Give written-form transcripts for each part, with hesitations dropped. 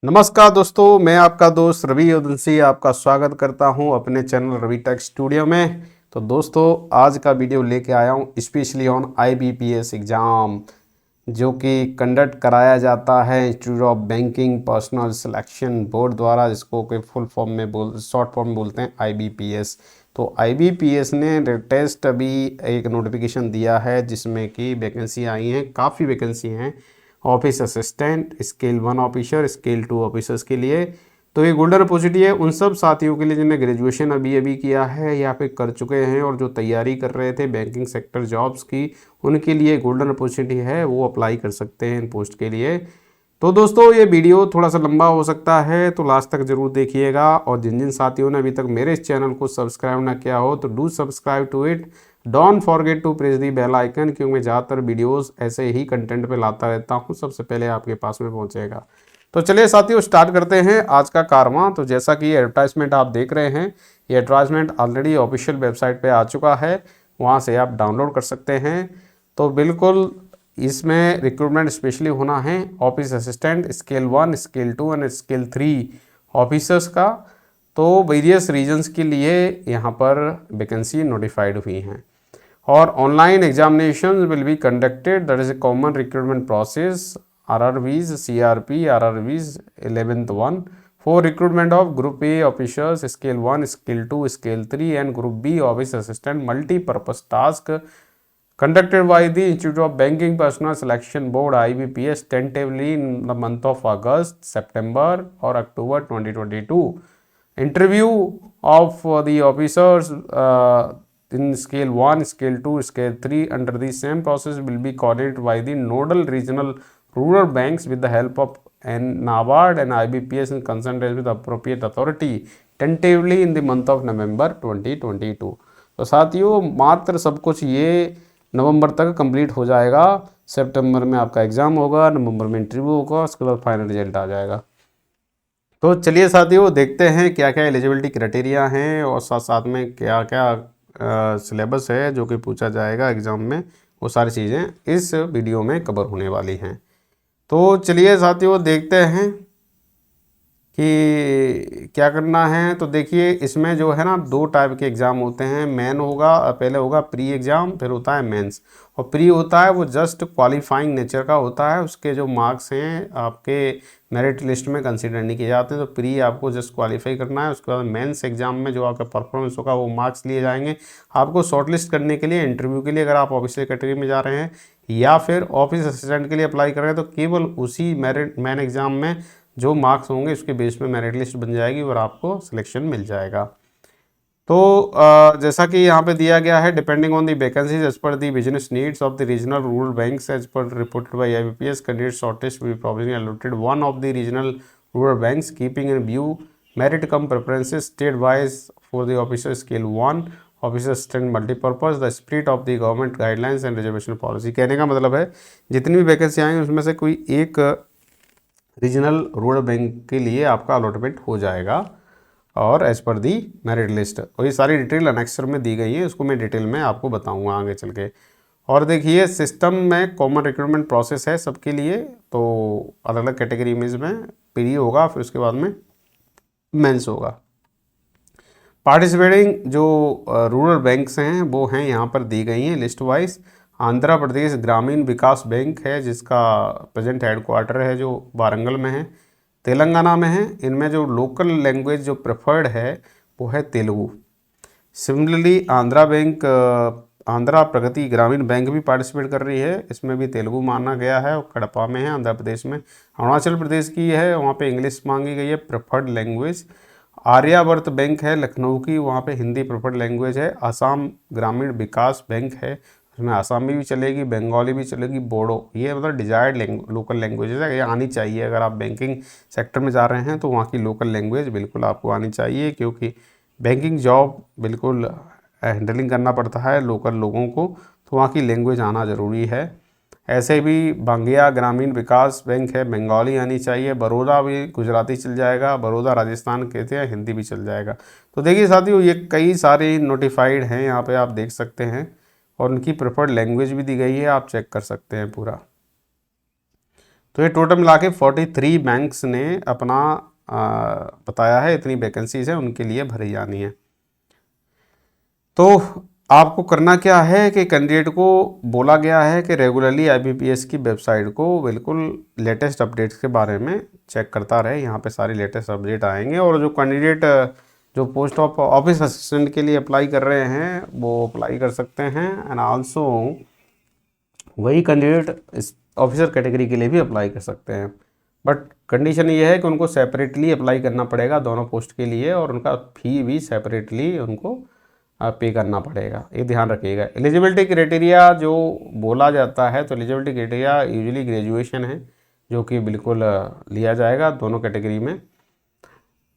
नमस्कार दोस्तों, मैं आपका दोस्त रवि उदंसी आपका स्वागत करता हूं अपने चैनल रवि टेक स्टूडियो में। तो दोस्तों, आज का वीडियो लेके आया हूं स्पेशली ऑन आईबीपीएस एग्ज़ाम, जो कि कंडक्ट कराया जाता है institute of banking personal selection board द्वारा, जिसको कि फुल फॉर्म में शॉर्ट फॉर्म में बोलते हैं आईबीपीएस। तो आईबीपीएस ने लेटेस्ट अभी एक नोटिफिकेशन दिया है जिसमें कि वैकेंसी आई हैं, काफ़ी वैकेंसी हैं। Office assistant, scale 1 officer, scale 2 officers के लिए। तो ये गोल्डन अपॉर्चुनिटी है उन सब साथियों के लिए जिन्हें ग्रेजुएशन अभी अभी किया है या फिर कर चुके हैं और जो तैयारी कर रहे थे बैंकिंग सेक्टर जॉब्स की, उनके लिए गोल्डन अपॉर्चुनिटी है, वो अप्लाई कर सकते हैं इन पोस्ट के लिए। तो दोस्तों, ये वीडियो थोड़ा सा लंबा हो सकता है, तो लास्ट तक जरूर देखिएगा। और जिन जिन साथियों ने अभी तक मेरे इस चैनल को सब्सक्राइब ना किया हो तो do subscribe to it. Don't forget to press the bell icon, क्योंकि मैं ज़्यादातर वीडियोस ऐसे ही कंटेंट पे लाता रहता हूँ, सबसे पहले आपके पास में पहुँचेगा। तो चलिए साथियों, स्टार्ट करते हैं आज का कारवां। तो जैसा कि एडवर्टाइजमेंट आप देख रहे हैं, ये एडवर्टाइजमेंट ऑलरेडी ऑफिशियल वेबसाइट पे आ चुका है, वहाँ से आप डाउनलोड कर सकते हैं। तो बिल्कुल इसमें रिक्रूटमेंट स्पेशली होना है office assistant scale 1, scale 2 and scale 3 officers का। तो वेरियस रीजन्स के लिए यहाँ पर वैकेंसी नोटिफाइड हुई हैं। और online examination will be conducted, that is a common recruitment process, RRBs, CRP, RRBs 11th one for recruitment of Group A officers, Scale 1, Scale 2, Scale 3 and Group B Office Assistant multi-purpose task conducted by the Institute of Banking Personnel Selection Board IBPS tentatively in the month of August, September or October 2022. Interview of the officers in Scale 1, Scale 2, Scale 3 under the same process will be coordinated by the nodal regional rural banks with the help of NABARD and IBPS in consultation with appropriate authority tentatively in the month of November 2022. तो साथियों, मात्र सब कुछ ये नवंबर तक complete हो जाएगा। सितंबर में आपका एग्ज़ाम होगा, नवंबर में इंटरव्यू होगा, उसके बाद फाइनल रिजल्ट आ जाएगा। तो चलिए साथियों, देखते हैं क्या क्या एलिजिबिलिटी क्राइटेरिया हैं और साथ साथ में क्या क्या सिलेबस है जो कि पूछा जाएगा एग्ज़ाम में। वो सारी चीज़ें इस वीडियो में कवर होने वाली हैं। तो चलिए साथियों, देखते हैं कि क्या करना है। तो देखिए, इसमें जो है ना, दो टाइप के एग्ज़ाम होते हैं। मेन होगा, पहले होगा प्री एग्ज़ाम, फिर होता है मेंस। और प्री होता है वो जस्ट क्वालिफाइंग नेचर का होता है, उसके जो मार्क्स हैं आपके मेरिट लिस्ट में कंसीडर नहीं किए जाते हैं। तो प्री आपको जस्ट क्वालिफाई करना है, उसके बाद मेंस एग्जाम में जो आपका परफॉर्मेंस होगा वो मार्क्स लिए जाएंगे आपको शॉर्टलिस्ट करने के लिए, इंटरव्यू के लिए। अगर आप ऑफिसर कैटेगरी में जा रहे हैं या फिर ऑफिस असिस्टेंट के लिए अप्लाई कर रहे हैं, तो केवल उसी मेरिट मेन एग्जाम में जो मार्क्स होंगे उसके बेस पे मेरिट लिस्ट बन जाएगी और आपको सिलेक्शन मिल जाएगा। तो जैसा कि यहाँ पे दिया गया है, depending on the vacancies as per the business needs of the regional rural banks as per reported by IBPS, candidate shortlist will be provisionally allotted one of the regional rural banks keeping in view merit cum preferences state wise for the officer scale 1 officer assistant multipurpose the spirit of the government guidelines and reservation policy. कहने का मतलब है, जितनी भी vacancy आएंगी उसमें से कोई एक रीजनल रूरल बैंक के लिए आपका अलॉटमेंट हो जाएगा और एज पर दी मेरिट लिस्ट। और ये सारी डिटेल अनेक्सर में दी गई है, उसको मैं डिटेल में आपको बताऊंगा आगे चल के। और देखिए, सिस्टम में कॉमन रिक्रूटमेंट प्रोसेस है सबके लिए। तो अलग अलग कैटेगरी में प्री होगा, फिर उसके बाद में मेंस होगा। पार्टिसिपेटिंग जो रूरल बैंक्स हैं वो हैं यहाँ पर दी गई हैं लिस्ट वाइज। आंध्र प्रदेश ग्रामीण विकास बैंक है, जिसका प्रेजेंट हेडक्वार्टर है जो वारंगल में है। तेलंगाना में है। इनमें जो लोकल लैंग्वेज जो प्रेफर्ड है वो है तेलुगु। सिमिलरली आंध्रा बैंक, आंध्रा प्रगति ग्रामीण बैंक भी पार्टिसिपेट कर रही है, इसमें भी तेलुगु माना गया है और कड़पा में है आंध्र प्रदेश में। अरुणाचल प्रदेश की है, वहाँ पे इंग्लिश मांगी गई है प्रेफर्ड लैंग्वेज। आर्यावर्त बैंक है लखनऊ की, वहाँ पे हिंदी प्रेफर्ड लैंग्वेज है। आसाम ग्रामीण विकास बैंक है, उसमें आसामी भी चलेगी, बंगाली भी चलेगी, बोडो। ये मतलब डिजायर्ड लोकल लैंग्वेजेज है, ये आनी चाहिए। अगर आप बैंकिंग सेक्टर में जा रहे हैं तो वहाँ की लोकल लैंग्वेज बिल्कुल आपको आनी चाहिए, क्योंकि बैंकिंग जॉब बिल्कुल हैंडलिंग करना पड़ता है लोकल लोगों को, तो वहाँ की लैंग्वेज आना ज़रूरी है। ऐसे भी बांगिया ग्रामीण विकास बैंक है, बंगाली आनी चाहिए। बड़ौदा भी गुजराती चल जाएगा, बड़ौदा राजस्थान कहते हैं, हिंदी भी चल जाएगा। तो देखिए साथियों, ये कई सारे नोटिफाइड हैं, यहाँ पे आप देख सकते हैं और उनकी प्रेफर्ड लैंग्वेज भी दी गई है, आप चेक कर सकते हैं पूरा। तो ये टोटल मिला के 43 बैंक्स ने अपना बताया है इतनी वैकेंसीज है उनके लिए भरी जानी है। तो आपको करना क्या है कि कैंडिडेट को बोला गया है कि रेगुलरली आईबीपीएस की वेबसाइट को बिल्कुल लेटेस्ट अपडेट्स के बारे में चेक करता रहे। यहाँ पे सारी लेटेस्ट अपडेट आएंगे और जो कैंडिडेट जो पोस्ट ऑफ ऑफिस असिस्टेंट के लिए अप्लाई कर रहे हैं वो अप्लाई कर सकते हैं। एंड आल्सो वही कैंडिडेट इस ऑफिसर कैटेगरी के लिए भी अप्लाई कर सकते हैं, बट कंडीशन ये है कि उनको सेपरेटली अप्लाई करना पड़ेगा दोनों पोस्ट के लिए और उनका फी भी सेपरेटली उनको पे करना पड़ेगा, ये ध्यान रखिएगा। एलिजिबिलिटी क्राइटेरिया जो बोला जाता है तो एलिजिबिलिटी क्राइटेरिया यूजुअली ग्रेजुएशन है जो कि बिल्कुल लिया जाएगा दोनों कैटेगरी में।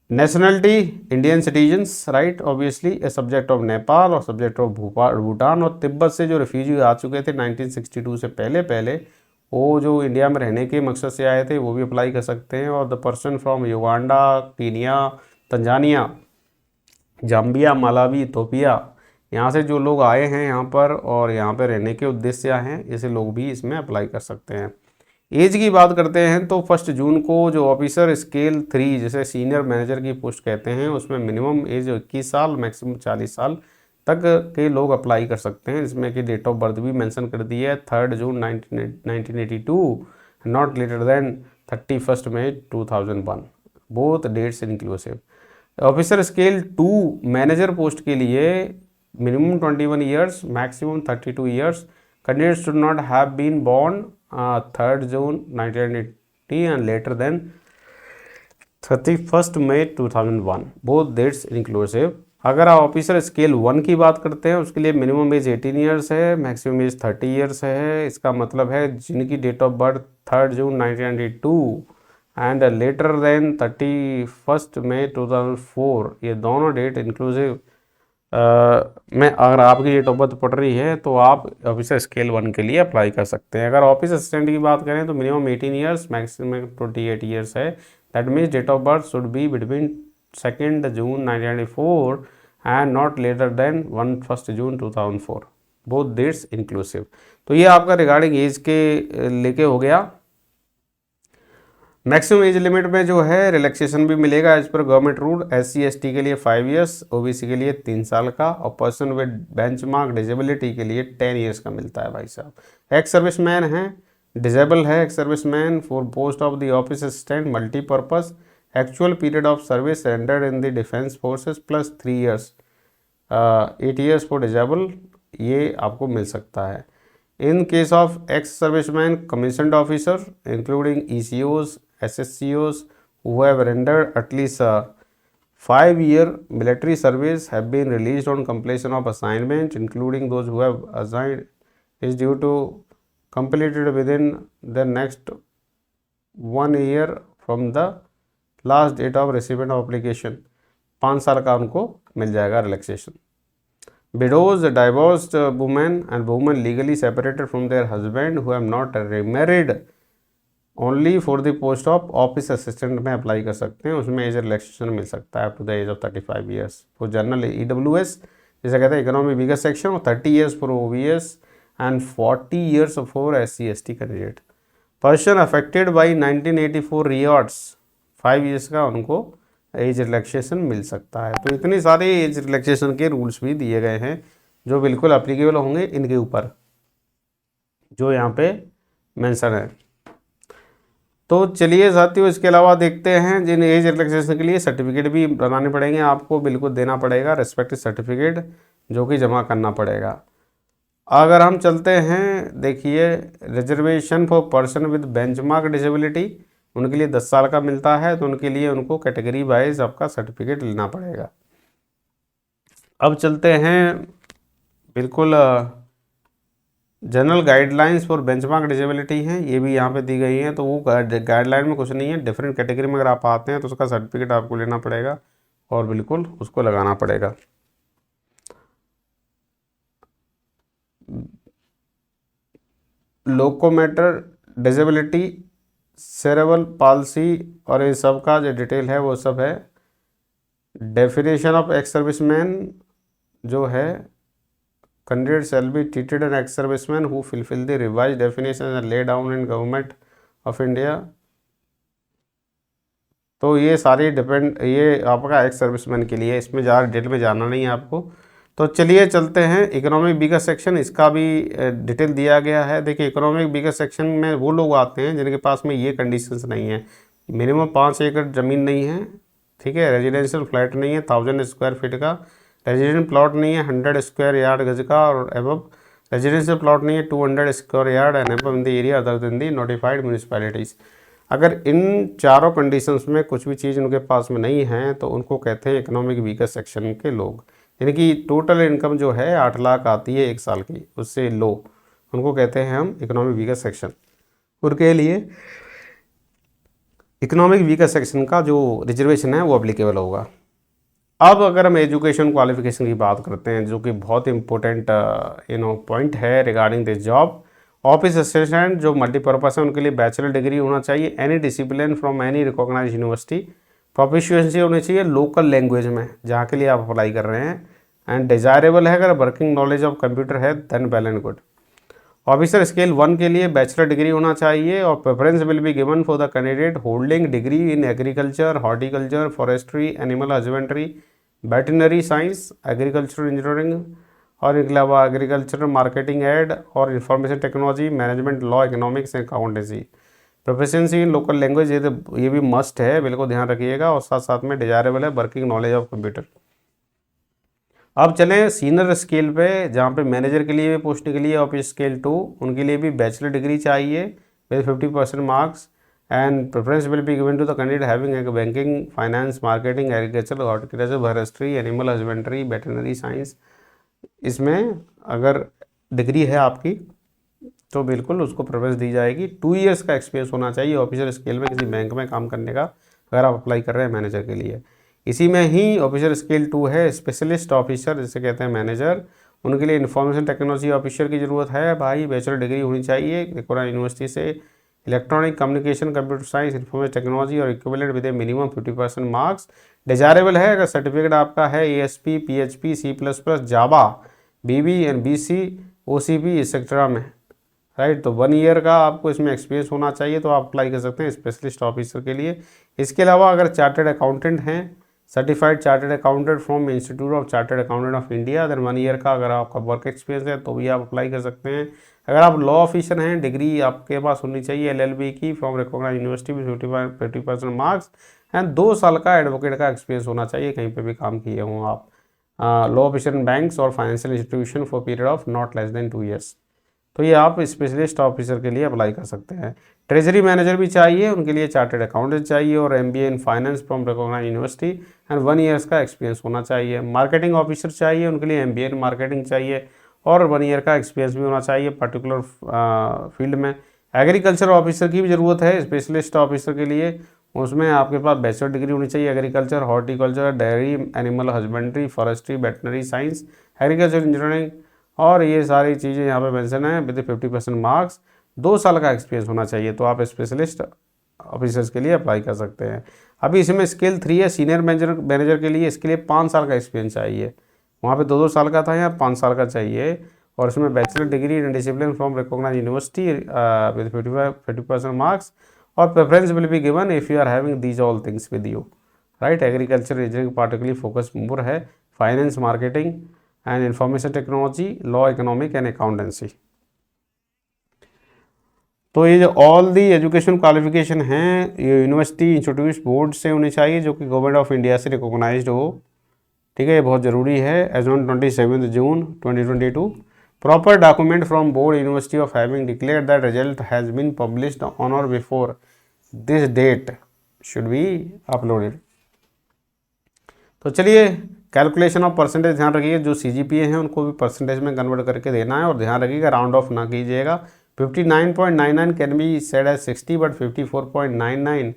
Nationality Indian citizens, right, obviously a subject of Nepal और सब्जेक्ट ऑफ भूटान और तिब्बत से जो रेफ्यूजी आ चुके थे 1962 से पहले वो जो इंडिया में रहने के मकसद से आए थे वो भी अप्लाई कर सकते हैं। और the person from Uganda, Kenya, Tanzania, Zambia, Malawi, Ethiopia, यहाँ से जो लोग आए हैं यहाँ पर और यहाँ पर रहने के उद्देश्य से आए हैं ऐसे लोग भी इसमें अप्लाई कर सकते हैं। एज की बात करते हैं तो 1 जून को जो ऑफिसर स्केल 3 जैसे सीनियर मैनेजर की पोस्ट कहते हैं उसमें मिनिमम एज 21 साल मैक्सिमम 40 साल तक के लोग अप्लाई कर सकते हैं। इसमें कि डेट ऑफ बर्थ भी मेंशन कर दी है 3 June 1982, not later than 31 May 2001, both dates inclusive. Officer scale 2 manager post के लिए minimum 21 years maximum 32 years. Candidates should not have been born 3 June 1980 and later than 31 May 2001, both dates inclusive. अगर आप officer scale 1 की बात करते हैं उसके लिए मिनिमम एज 18 ईयर्स है, मैक्सिमम एज 30 ईयर्स है। इसका मतलब है जिनकी date of birth 3 June 1992 and later than 31 May 2004, ये दोनों डेट इंक्लूसिव में अगर आपकी डेट ऑफ बर्थ पड़ रही है तो आप ऑफिसर स्केल 1 के लिए अप्लाई कर सकते हैं। अगर ऑफिस असिस्टेंट की बात करें तो मिनिमम 18 ईयर्स मैक्सिमम 28 ईयर्स है। That means date of birth should be between 2 June 1994 and not later than 1 June 2004, both dates inclusive. तो ये आपका रिगार्डिंग एज के लेके हो गया। मैक्सिमम एज लिमिट में जो है रिलैक्सेशन भी मिलेगा as per government rule. SC ST के लिए 5 ईयर्स, OBC के लिए 3 साल का और पर्सन विद बेंचमार्क डिजेबिलिटी के लिए 10 ईयर्स का मिलता है। भाई साहब एक्स सर्विसमैन हैं, डिजेबल है ex serviceman for post of the office assistant multipurpose, actual period of service rendered in the defence forces plus 3 years, 8 years for disable, ये आपको मिल सकता है। In case of ex-servicemen, commissioned officer, including ECOs, SSCOs, who have rendered at least 5-year military service, have been released on completion of assignment, including those who have assigned is due to completed within the next 1 year from the last date of recipient of application, 5 साल का उनको मिल जाएगा relaxation. Widows, divorced women and women legally separated from their husband who have not remarried only for the post of office assistant में apply कर सकते हैं। उसमें age relaxation मिल सकता है up to the age of 35 years for general EWS जैसे कहते हैं इकोनॉमी वीकर सेक्शन, और 30 years for OBS and 40 years for SC ST candidate. Person affected by 1984 riots 5 years का उनको एज रिलैक्सेशन मिल सकता है। तो इतने सारे एज रिलैक्सेशन के रूल्स भी दिए गए हैं जो बिल्कुल एप्लीकेबल होंगे इनके ऊपर जो यहाँ पे मेंशन है। तो चलिए साथियों इसके अलावा देखते हैं जिन एज रिलैक्सेशन के लिए सर्टिफिकेट भी बनाने पड़ेंगे, आपको बिल्कुल देना पड़ेगा रेस्पेक्टिव सर्टिफिकेट जो कि जमा करना पड़ेगा। अगर हम चलते हैं देखिए reservation for person with benchmark disability, उनके लिए 10 साल का मिलता है तो उनके लिए उनको कैटेगरी वाइज आपका सर्टिफिकेट लेना पड़ेगा। अब चलते हैं बिल्कुल general guidelines for benchmark disability हैं, ये भी यहाँ पे दी गई हैं। तो वो गाइडलाइन में कुछ नहीं है, डिफरेंट कैटेगरी में अगर आप आते हैं तो उसका सर्टिफिकेट आपको लेना पड़ेगा और बिल्कुल उसको लगाना पड़ेगा। लोकोमोटर डिसेबिलिटी, सेरेब्रल पाल्सी और ये सब का जो डिटेल है वो सब है। डेफिनेशन ऑफ एक्स सर्विसमैन जो है candidate shall be treated an ex serviceman who fulfil the revise definition and lay down in government of India. तो ये सारी ये आपका एक्स सर्विसमैन के लिए, इसमें ज़्यादा डिटेल में जाना नहीं है आपको। तो चलिए चलते हैं इकोनॉमिक वीकर सेक्शन, इसका भी डिटेल दिया गया है। देखिए इकोनॉमिक वीकर सेक्शन में वो लोग आते हैं जिनके पास में ये कंडीशंस नहीं है, मिनिमम 5 एकड़ ज़मीन नहीं है, ठीक है, रेजिडेंशियल फ्लैट नहीं है 1000 स्क्वायर फीट का, रेजिडेंट प्लॉट नहीं है 100 स्क्वायर यार्ड गज का और एबव, रेजिडेंशियल प्लॉट नहीं है 200 square yard and above in the area other than the notified municipalities. अगर इन चारों कंडीशंस में कुछ भी चीज़ उनके पास में नहीं है तो उनको कहते हैं इकोनॉमिक वीकर सेक्शन के लोग। यानी कि टोटल इनकम जो है 8 लाख आती है 1 साल की, उससे लो, उनको कहते हैं हम इकोनॉमिक वीकर सेक्शन। उनके लिए इकोनॉमिक वीकर सेक्शन का जो रिजर्वेशन है वो अप्लीकेबल होगा। अब अगर हम एजुकेशन क्वालिफिकेशन की बात करते हैं, जो कि बहुत इंपॉर्टेंट पॉइंट है regarding this job, office assistant जो मल्टीपर्पज़ है उनके लिए बैचलर डिग्री होना चाहिए, any discipline from any recognised university, proficiency होनी चाहिए लोकल लैंग्वेज में जहाँ के लिए आप अप्लाई कर रहे हैं, एंड डिजायरेबल है अगर वर्किंग नॉलेज ऑफ कंप्यूटर है then well and good. Officer scale 1 के लिए बैचलर डिग्री होना चाहिए और preference will be given for the candidate holding degree in agriculture, horticulture, forestry, animal husbandry, veterinary science, agriculture engineering और इसके अलावा agriculture marketing and और information technology, management, law, economics and accountancy. Proficiency in local language ये भी must है, बिल्कुल ध्यान रखिएगा, और साथ साथ में डिजायरेबल है वर्किंग नॉलेज ऑफ कंप्यूटर। अब चलें सीनियर स्केल पे, जहाँ पे मैनेजर के लिए पोस्ट के लिए ऑफिस स्केल 2, उनके लिए भी बैचलर डिग्री चाहिए with 50% marks and preference will be given to the candidate having banking, finance, marketing, agriculture, horticulture, forestry, animal husbandry, veterinary science. इसमें अगर डिग्री है आपकी तो बिल्कुल उसको प्रेफरेंस दी जाएगी। 2 ईयर्स का एक्सपीरियंस होना चाहिए ऑफिसर स्केल में किसी बैंक में काम करने का, अगर आप अप्लाई कर रहे हैं मैनेजर के लिए। इसी में ही ऑफिसर स्केल 2 है स्पेशलिस्ट ऑफिसर जिसे कहते हैं मैनेजर, उनके लिए इंफॉर्मेशन टेक्नोलॉजी ऑफिसर की ज़रूरत है भाई, बैचलर डिग्री होनी चाहिए त्रिपुरा यूनिवर्सिटी से, electronic communication, computer science, information technology और equivalent with a minimum 50% marks. Desirable है अगर सर्टिफिकेट आपका है ASP, PHP, C++, Java, BB and BC, OCP etcetera में, राइट। तो 1 ईयर का आपको इसमें एक्सपीरियंस होना चाहिए, तो आप अप्लाई कर सकते हैं स्पेशलिस्ट ऑफिसर के लिए। इसके अलावा अगर चार्टर्ड अकाउंटेंट हैं, certified chartered accountant from institute of chartered accountant of India, then 1 year का अगर आपका वर्क एक्सपीरियंस है तो भी आप अप्लाई कर सकते हैं। अगर आप लॉ ऑफिसर हैं, डिग्री आपके पास होनी चाहिए LLB की फ्रॉम रिकॉग्नाइज्ड यूनिवर्सिटी में 50% मार्क्स एंड 2 साल का एडवोकेट का एक्सपीरियंस होना चाहिए, कहीं पे भी काम किए हों आप। लॉ ऑफिसर इन बैंक्स और financial institution for period of not less than 2 years. तो ये आप स्पेशलिस्ट ऑफिसर के लिए अप्लाई कर सकते हैं। ट्रेजरी मैनेजर भी चाहिए, उनके लिए चार्टर्ड अकाउंटेंट चाहिए और MBA in finance from recognised university and 1 years का एक्सपीरियंस होना चाहिए। मार्केटिंग ऑफिसर चाहिए, उनके लिए MBA इन मार्केटिंग चाहिए और 1 ईयर का एक्सपीरियंस भी होना चाहिए पर्टिकुलर फील्ड में। एग्रीकल्चर ऑफिसर की भी ज़रूरत है स्पेशलिस्ट ऑफिसर के लिए, उसमें आपके पास बैचलर डिग्री होनी चाहिए agriculture, horticulture, dairy, animal husbandry, forestry, veterinary science, agriculture engineering और ये सारी चीज़ें यहाँ पे मेंशन है विद 50% मार्क्स। 2 साल का एक्सपीरियंस होना चाहिए, तो आप स्पेशलिस्ट ऑफिसर्स के लिए अप्लाई कर सकते हैं। अभी इसमें स्केल 3 है सीनियर मैनेजर के लिए, इसके लिए 5 साल का एक्सपीरियंस चाहिए, वहाँ पे 2-2 साल का था, यहाँ 5 साल का चाहिए और इसमें bachelor degree in discipline from recognised university with 50% marks और preference will be given if you are having these all things with you, right. Agriculture engineering particularly focus more है, finance, marketing and information technology, law, economic and accountancy. तो ये जो all the education qualification हैं ये university institute board से होनी चाहिए जो कि गवर्नमेंट ऑफ इंडिया से रिकॉग्नाइज्ड हो, ठीक है, ये बहुत ज़रूरी है। As on 27 June 2022 proper document from board university of having declare that result has been published on or before this date should be uploaded. तो चलिए कैलकुलेशन ऑफ परसेंटेज ध्यान रखिए, जो CGPA हैं उनको भी परसेंटेज में कन्वर्ट करके देना है और ध्यान रखिएगा राउंड ऑफ ना कीजिएगा। 59.99 can be said as 60 but 54.99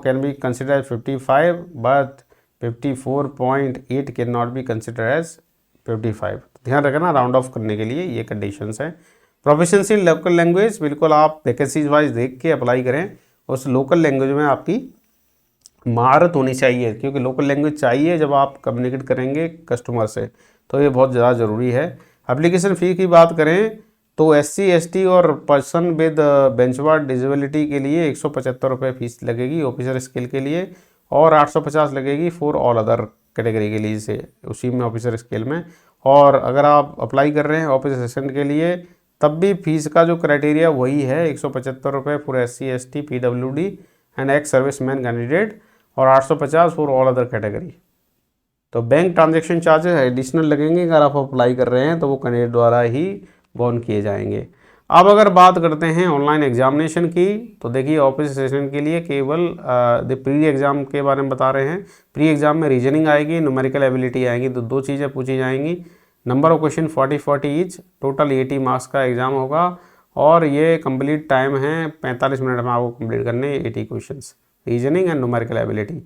can be consider as 55 but 54.8 can not be consider as 55। ध्यान रखना राउंड ऑफ करने के लिए ये कंडीशंस हैं। प्रोफिशिएंसी इन लोकल लैंग्वेज, बिल्कुल आप वैकेंसीज वाइज देख के अप्लाई करें, उस लोकल लैंग्वेज में आपकी महारत होनी चाहिए क्योंकि लोकल लैंग्वेज चाहिए जब आप कम्युनिकेट करेंगे कस्टमर से, तो ये बहुत ज़्यादा ज़रूरी है। एप्लीकेशन फ़ी की बात करें तो SC ST और पर्सन विद बेंचमार्क डिजेबिलिटी के लिए 175 रुपये फीस लगेगी ऑफिसर स्केल के लिए, और 850 लगेगी फॉर ऑल अदर कैटेगरी के लिए से उसी में ऑफिसर स्केल में। और अगर आप अप्लाई कर रहे हैं ऑफिस असिस्टेंट के लिए तब भी फीस का जो क्राइटेरिया वही है 175 रुपये for SC ST PWD and ex service man candidate, और 850 फॉर ऑल अदर कैटेगरी। तो बैंक ट्रांजैक्शन चार्जेस एडिशनल लगेंगे अगर आप अप्लाई कर रहे हैं तो वो कैंडिडेट द्वारा ही बॉर्न किए जाएंगे। अब अगर बात करते हैं ऑनलाइन एग्जामिनेशन की, तो देखिए ऑफिस असिस्टेंट के लिए केवल प्री एग्ज़ाम के बारे में बता रहे हैं। प्री एग्ज़ाम में रीजनिंग आएगी, न्यूमेरिकल एबिलिटी आएंगी, तो दो चीज़ें पूछी जाएंगी। Number of question 40 each, total 80 marks का एग्ज़ाम होगा, और ये कंप्लीट टाइम है 45 मिनट में आपको कंप्लीट करने 80 question reasoning and numerical ability.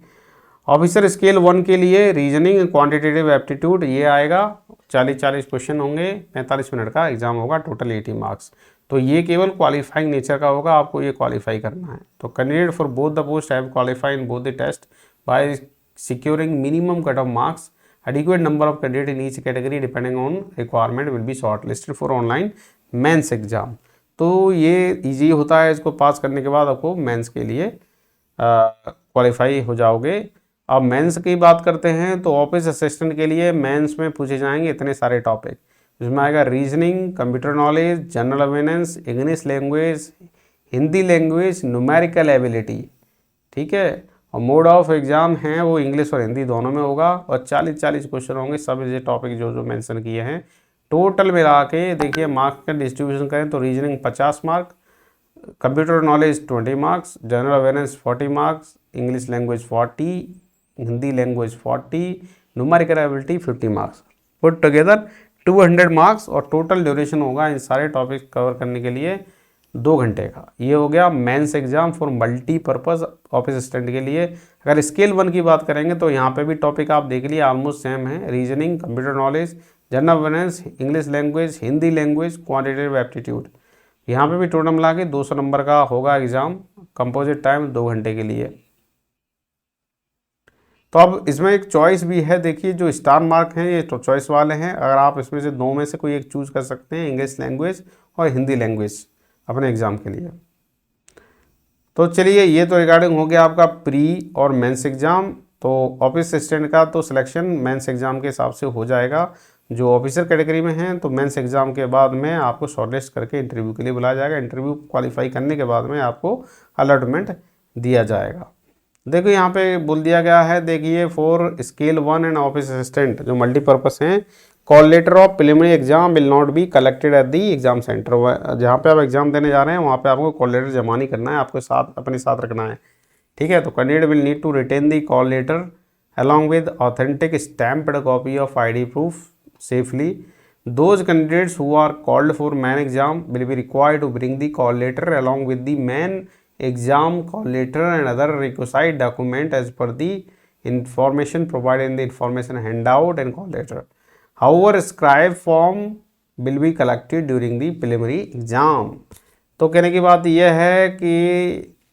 Officer scale 1 के लिए रीजनिंग क्वांटिटेटिव एप्टीट्यूड ये आएगा, 40 क्वेश्चन होंगे, 45 मिनट का एग्जाम होगा, टोटल 80 मार्क्स। तो ये केवल क्वालिफाइंग नेचर का होगा, आपको ये क्वालिफाई करना है। तो candidate for both the post have qualify in both the test by securing minimum cut off marks, adequate number of candidate in each category depending on requirement will be shortlisted for online mains exam. तो ये easy होता है, इसको पास करने के बाद आपको mains के लिए क्वालिफाई हो जाओगे। अब मेंस की बात करते हैं तो ऑफिस असिस्टेंट के लिए मेंस में पूछे जाएंगे इतने सारे टॉपिक, जिसमें आएगा reasoning, computer knowledge, general awareness, English language, Hindi language, numerical ability, ठीक है। और मोड ऑफ एग्जाम है वो इंग्लिश और हिंदी दोनों में होगा, और 40 क्वेश्चन होंगे, सब ये टॉपिक जो जो मेंशन किए हैं। टोटल मिला के देखिए मार्क्स का डिस्ट्रीब्यूशन करें तो reasoning 50 mark, computer knowledge 20 marks, general awareness 40 marks, English language 40, Hindi language 40, numerical ability 50 marks, put together 200 marks. और टोटल ड्यूरेशन होगा इन सारे टॉपिक कवर करने के लिए 2 घंटे का। ये हो गया mains exam for multipurpose office assistant के लिए। अगर स्केल 1 की बात करेंगे तो यहाँ पे भी टॉपिक आप देख लिए ऑलमोस्ट सेम है, reasoning, computer knowledge, general awareness, English language, Hindi language, quantitative aptitude. यहाँ पे भी टोटल मिला के 200 नंबर का होगा एग्जाम, कंपोजिट टाइम 2 घंटे के लिए। तो अब इसमें एक चॉइस भी है, देखिए जो स्टार मार्क हैं ये तो चॉइस वाले हैं, अगर आप इसमें से 2 में से कोई एक चूज कर सकते हैं, इंग्लिश लैंग्वेज और हिंदी लैंग्वेज अपने एग्जाम के लिए। तो चलिए ये तो रिगार्डिंग हो गया आपका प्री और मेंस एग्जाम। तो ऑफिस असिस्टेंट का तो सिलेक्शन मेंस एग्जाम के हिसाब से हो जाएगा। जो ऑफिसर कैटेगरी में हैं तो मेंस एग्जाम के बाद में आपको शॉर्टलिस्ट करके इंटरव्यू के लिए बुलाया जाएगा। इंटरव्यू क्वालिफाई करने के बाद में आपको अलॉटमेंट दिया जाएगा। देखो यहाँ पे बोल दिया गया है, देखिए for scale 1 and office assistant जो मल्टीपर्पज़ हैं, call letter of preliminary exam will not be collected at the exam centre. जहाँ पे आप एग्जाम देने जा रहे हैं वहाँ पे आपको कॉल लेटर जमा नहीं करना है, आपको साथ अपने साथ रखना है, ठीक है। तो candidate will need to retain the call letter along with authentic stamped copy of ID proof safely. Those candidates who are called for main exam will be required to bring the call letter along with the main exam call letter and other requisite document as per the information provided in the information handout and call letter. However, scribe form will be collected during the preliminary exam. तो कहने की बात यह है कि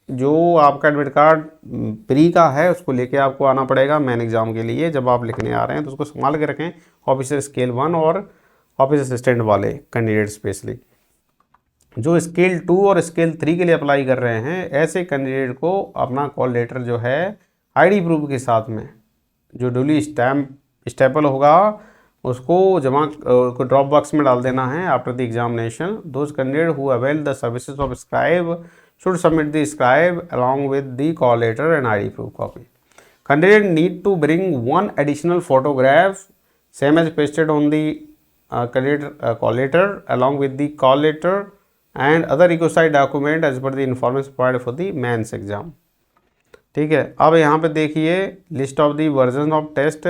जो आपका admit card pre का है उसको लेके आपको आना पड़ेगा मेन एग्जाम के लिए। जब आप लिखने आ रहे हैं तो उसको संभाल के रखें, ऑफिसर स्केल 1 और ऑफिस असिस्टेंट वाले कैंडिडेट स्पेशली। जो स्केल 2 और स्केल 3 के लिए अप्लाई कर रहे हैं ऐसे कैंडिडेट को अपना कॉल लेटर जो है ID प्रूफ के साथ में जो ड्यूली स्टेपल होगा उसको जमा ड्रॉप बॉक्स में डाल देना है after the examination. Those candidate who avail the services of scribe should submit the scribe along with the call letter and ID proof copy. Candidate need to bring 1 additional photograph same as pasted on the candidate call letter along with the call letter and other requisite document as per the information provided for the mains exam, ठीक है। अब यहाँ पे देखिए list of the version of test,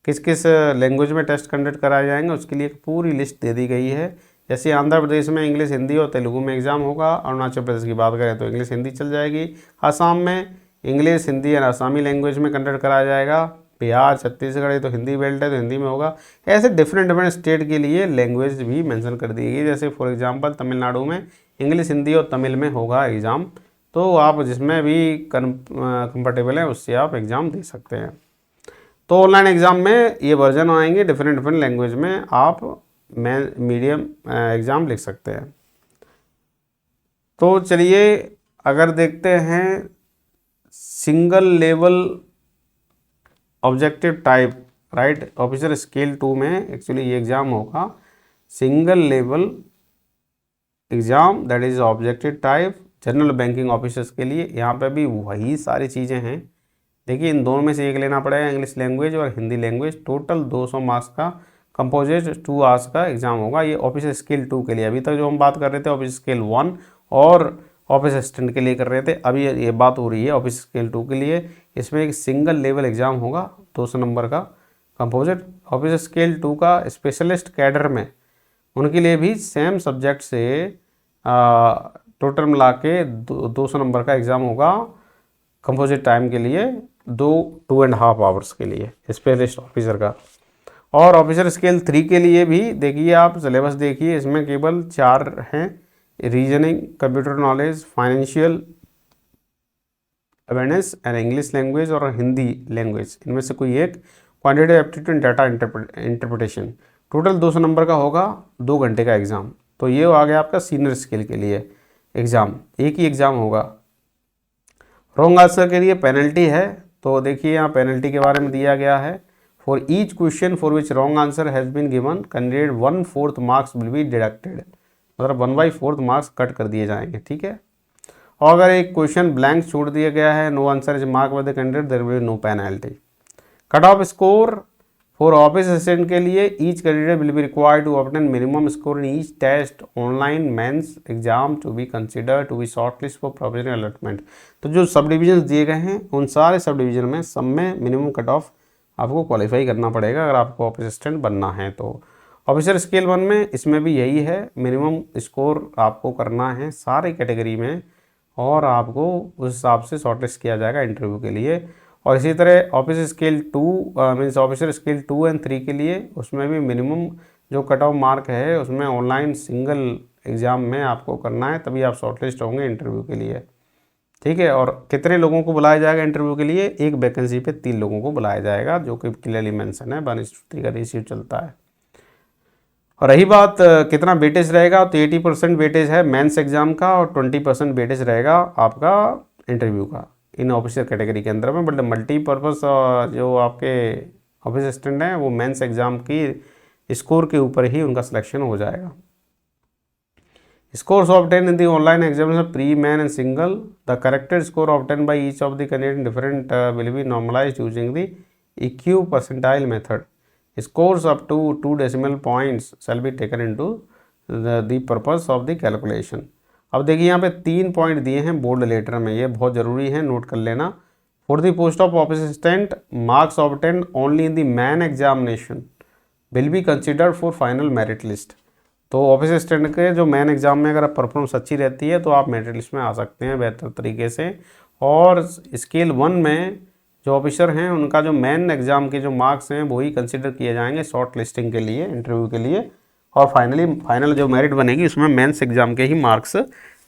किस किस language में test conduct कराए जाएंगे उसके लिए पूरी लिस्ट दे दी गई है। जैसे आंध्र प्रदेश में इंग्लिश हिंदी और तेलुगु में एग्ज़ाम होगा, अरुणाचल प्रदेश की बात करें तो इंग्लिश हिंदी चल जाएगी, असम में इंग्लिश हिंदी और आसामी लैंग्वेज में कंडक्ट कराया जाएगा, बिहार छत्तीसगढ़ तो हिंदी बेल्ट है तो हिंदी में होगा। ऐसे डिफरेंट स्टेट के लिए लैंग्वेज भी मेंशन कर दी गई। जैसे फॉर एग्जांपल तमिलनाडु में इंग्लिश हिंदी और तमिल में होगा एग्ज़ाम, तो आप जिसमें भी कंफर्टेबल हैं उससे आप एग्ज़ाम दे सकते हैं। तो ऑनलाइन एग्ज़ाम में ये वर्जन आएंगे डिफरेंट लैंग्वेज में, आप मीडियम एग्ज़ाम लिख सकते हैं। तो चलिए अगर देखते हैं single level objective type, right, officer scale 2 में एक्चुअली ये एग्ज़ाम होगा single level exam that is objective type general banking officers के लिए। यहाँ पे भी वही सारी चीज़ें हैं। देखिए इन दोनों में से एक लेना पड़ेगा, इंग्लिश लैंग्वेज और हिंदी लैंग्वेज। टोटल 200 मार्क्स का कंपोजिट 2 आवर्स का एग्जाम होगा। ये ऑफिसर स्केल 2 के लिए, अभी तक जो हम बात कर रहे थे ऑफिसर स्केल 1 और ऑफिस असिस्टेंट के लिए कर रहे थे, अभी ये बात हो रही है ऑफिस स्केल 2 के लिए। इसमें एक सिंगल लेवल एग्जाम होगा 200 नंबर का कंपोजिट। ऑफिसर स्केल 2 का स्पेशलिस्ट कैडर में उनके लिए भी सेम सब्जेक्ट से टोटल मिला के 200 नंबर का एग्ज़ाम होगा कंपोजिट टाइम के लिए, 2.5 आवर्स के लिए स्पेशलिस्ट ऑफिसर का। और ऑफिसर स्केल 3 के लिए भी देखिए, आप सिलेबस देखिए, इसमें केवल 4 हैं, reasoning, computer knowledge, financial awareness and English language और हिंदी लैंग्वेज। इनमें से कोई एक quantitative aptitude and data interpretation. Total 200 number का होगा, 2 घंटे का एग्ज़ाम। तो ये आ गया आपका सीनियर स्केल के लिए एग्ज़ाम, एक ही एग्ज़ाम होगा। रॉन्ग आंसर के लिए पेनल्टी है, तो देखिए यहाँ पेनल्टी के बारे में दिया गया है। For each question for which wrong answer has been given candidate 1/4 marks will be deducted, मतलब 1/4 मार्क्स कट कर दिए जाएंगे, ठीक है। और अगर एक क्वेश्चन ब्लैंक छोड़ दिया गया है, no answer is mark by the candidate, there will be no penalty. Cut off score for office assistant के लिए each candidate will be required to obtain minimum score in each test online mains exam to be consider to be shortlist for provisional allotment. तो जो sub division दिए गए हैं उन सारे sub division में सब में मिनिमम कट ऑफ आपको क्वालिफाई करना पड़ेगा अगर आपको ऑफिस असिस्टेंट बनना है। तो ऑफिसर स्केल 1 में इसमें भी यही है, मिनिमम स्कोर आपको करना है सारी कैटेगरी में और आपको उस हिसाब से शॉर्टलिस्ट किया जाएगा इंटरव्यू के लिए। और इसी तरह office scale 2 means officer scale 2 and 3 के लिए उसमें भी मिनिमम जो कट ऑफ मार्क है उसमें ऑनलाइन सिंगल एग्ज़ाम में आपको करना है, तभी आप शॉर्टलिस्ट होंगे इंटरव्यू के लिए, ठीक है। और कितने लोगों को बुलाया जाएगा इंटरव्यू के लिए, एक वैकेंसी पे 3 लोगों को बुलाया जाएगा, जो कि क्लियरली मेंशन है, 1:3 का रेशियो चलता है। और रही बात कितना वेटेज रहेगा, तो 80% वेटेज है मेंस एग्जाम का और 20% वेटेज रहेगा आपका इंटरव्यू का इन ऑफिसर कैटेगरी के अंदर में। बट मल्टीपर्पज़ जो आपके ऑफिस असिस्टेंट हैं वो मेंस एग्जाम की स्कोर के ऊपर ही उनका सिलेक्शन हो जाएगा। Scores obtained in the online examination pre, main and single. The corrected score obtained by each of the candidates different will be normalized using the EQ percentile method. Scores up to 2 decimal points shall be taken into the purpose of the calculation. अब देखिए यहाँ पे 3 point दिए हैं bold letter में, ये बहुत ज़रूरी है, नोट कर लेना। For the post of office assistant marks obtained only in the main examination will be considered for final merit list. तो ऑफिस असिस्टेंट के जो मेन एग्जाम में अगर परफॉर्मेंस अच्छी रहती है तो आप मेरिट लिस्ट में आ सकते हैं बेहतर तरीके से। और स्केल 1 में जो ऑफिसर हैं उनका जो मेन एग्जाम के जो मार्क्स हैं वही कंसिडर किए जाएंगे शॉर्ट लिस्टिंग के लिए, इंटरव्यू के लिए। और फाइनल जो मेरिट बनेगी उसमें मेंस एग्जाम के ही मार्क्स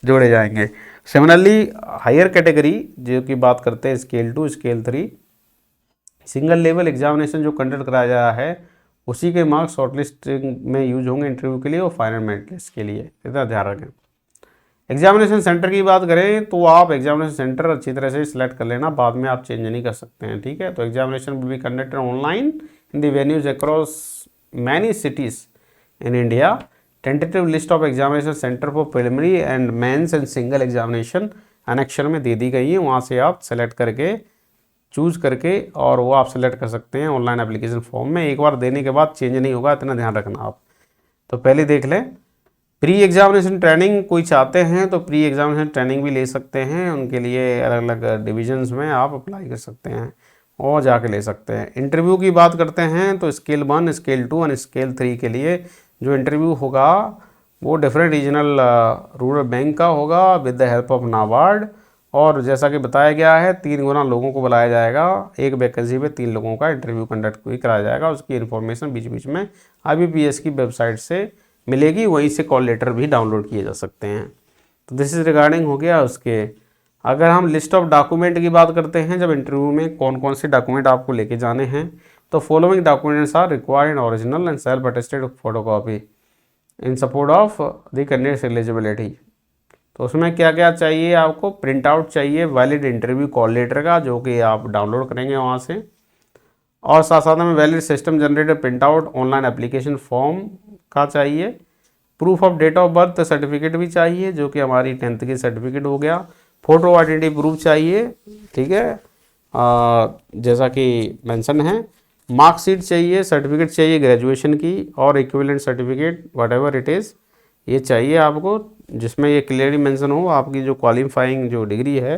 जोड़े जाएंगे। सिमिलरली हायर कैटेगरी जो की बात करते हैं scale 2 scale 3, single level examination जो कंडक्ट कराया जा है उसी के मार्क्स शॉर्टलिस्टिंग में यूज होंगे इंटरव्यू के लिए और फाइनल मेरिट लिस्ट के लिए, इतना ध्यान रखें। एग्जामिनेशन सेंटर की बात करें तो आप एग्जामिनेशन सेंटर अच्छी तरह से सिलेक्ट कर लेना, बाद में आप चेंज नहीं कर सकते हैं, ठीक है। तो examination will be conducted online in the venues across many cities in India. Tentative list of examination center for preliminary and mains and single examination annexure में दे दी गई है, वहाँ से आप सेलेक्ट करके चूज़ करके और वो आप सेलेक्ट कर सकते हैं ऑनलाइन एप्लीकेशन फॉर्म में। एक बार देने के बाद चेंज नहीं होगा, इतना ध्यान रखना आप। तो पहले देख लें, प्री एग्जामिनेशन ट्रेनिंग कोई चाहते हैं तो प्री एग्जामिनेशन ट्रेनिंग भी ले सकते हैं, उनके लिए अलग अलग डिविजन्स में आप अप्लाई कर सकते हैं और जाके ले सकते हैं। इंटरव्यू की बात करते हैं तो स्केल 1 स्केल 2 और स्केल 3 के लिए जो इंटरव्यू होगा वो डिफरेंट रीजनल रूरल बैंक का होगा with the help of NABARD. और जैसा कि बताया गया है 3 गुना लोगों को बुलाया जाएगा, एक वैकेंसी पे 3 लोगों का इंटरव्यू कंडक्ट भी कराया जाएगा। उसकी इन्फॉर्मेशन बीच बीच में IBPS की वेबसाइट से मिलेगी, वहीं से कॉल लेटर भी डाउनलोड किए जा सकते हैं। तो दिस इज रिगार्डिंग हो गया उसके। अगर हम लिस्ट ऑफ डॉक्यूमेंट की बात करते हैं, जब इंटरव्यू में कौन कौन से डॉक्यूमेंट आपको लेके जाने हैं तो following documents are required original and self attested photocopy in support of the candidate's eligibility. तो उसमें क्या क्या चाहिए आपको, प्रिंट आउट चाहिए वैलिड इंटरव्यू कॉल लेटर का जो कि आप डाउनलोड करेंगे वहाँ से, और साथ साथ में valid system generated print out online application form का चाहिए, proof of date of birth certificate भी चाहिए जो कि हमारी 10th की सर्टिफिकेट हो गया, फोटो आइडेंटिटी प्रूफ चाहिए, ठीक है, जैसा कि मेंशन है, मार्कशीट चाहिए, सर्टिफिकेट चाहिए ग्रेजुएशन की और equivalent certificate what ever it is, ये चाहिए आपको, जिसमें ये क्लियरली मेंशन हो आपकी जो क्वालिफाइंग जो डिग्री है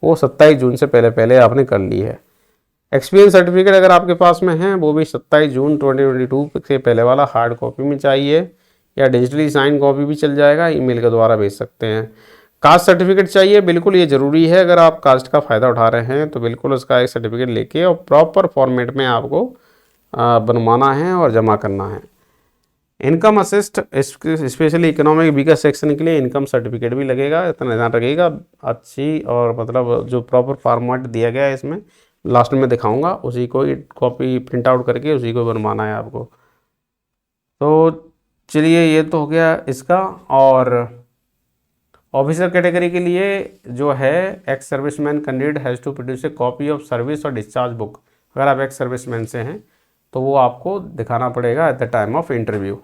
वो 27 जून से पहले पहले आपने कर ली है। एक्सपीरियंस सर्टिफिकेट अगर आपके पास में है वो भी 27 जून 2022 से पहले वाला हार्ड कॉपी में चाहिए, या डिजिटली साइन कॉपी भी चल जाएगा, ईमेल के द्वारा भेज सकते हैं। कास्ट सर्टिफिकेट चाहिए, बिल्कुल ये ज़रूरी है, अगर आप कास्ट का फ़ायदा उठा रहे हैं तो बिल्कुल उसका एक सर्टिफिकेट लेके और प्रॉपर फॉर्मेट में आपको बनवाना है और जमा करना है। Income assist specially economic weaker section के लिए इनकम सर्टिफिकेट भी लगेगा, इतना ध्यान रखिएगा, अच्छी और मतलब जो प्रॉपर फॉर्मेट दिया गया है इसमें लास्ट में दिखाऊंगा, उसी को कॉपी प्रिंट आउट करके उसी को बनवाना है आपको। तो चलिए ये तो हो गया इसका। और ऑफिसर कैटेगरी के लिए जो है ex serviceman candidate has to produce a copy of service और डिस्चार्ज बुक, अगर आप एक्स सर्विसमैन से हैं तो वो आपको दिखाना पड़ेगा at the time of interview.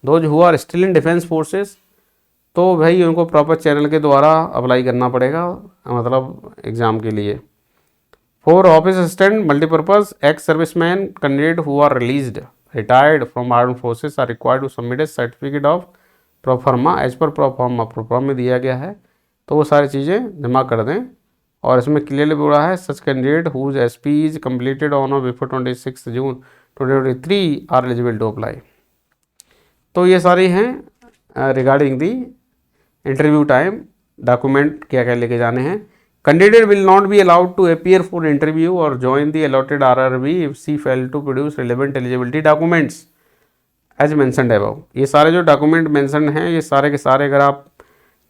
Those who are still in defence forces, तो भाई उनको प्रॉपर चैनल के द्वारा अप्लाई करना पड़ेगा, मतलब एग्ज़ाम के लिए। For office assistant multipurpose ex serviceman candidate who are released retired from armed forces are required to submit a certificate of proforma as per proforma में दिया गया है, तो वो सारी चीज़ें जमा कर दें। और इसमें क्लियरली बोला है such candidate whose SP is completed on or before 26 June 2023 are eligible to apply. तो ये सारी हैं regarding the interview time, document क्या क्या लेके जाने हैं। Candidate will not be allowed to appear for interview or join the allotted RRB if she fail to produce relevant eligibility documents as mentioned above. ये सारे जो डॉक्यूमेंट मैंसनड हैं ये सारे के सारे अगर आप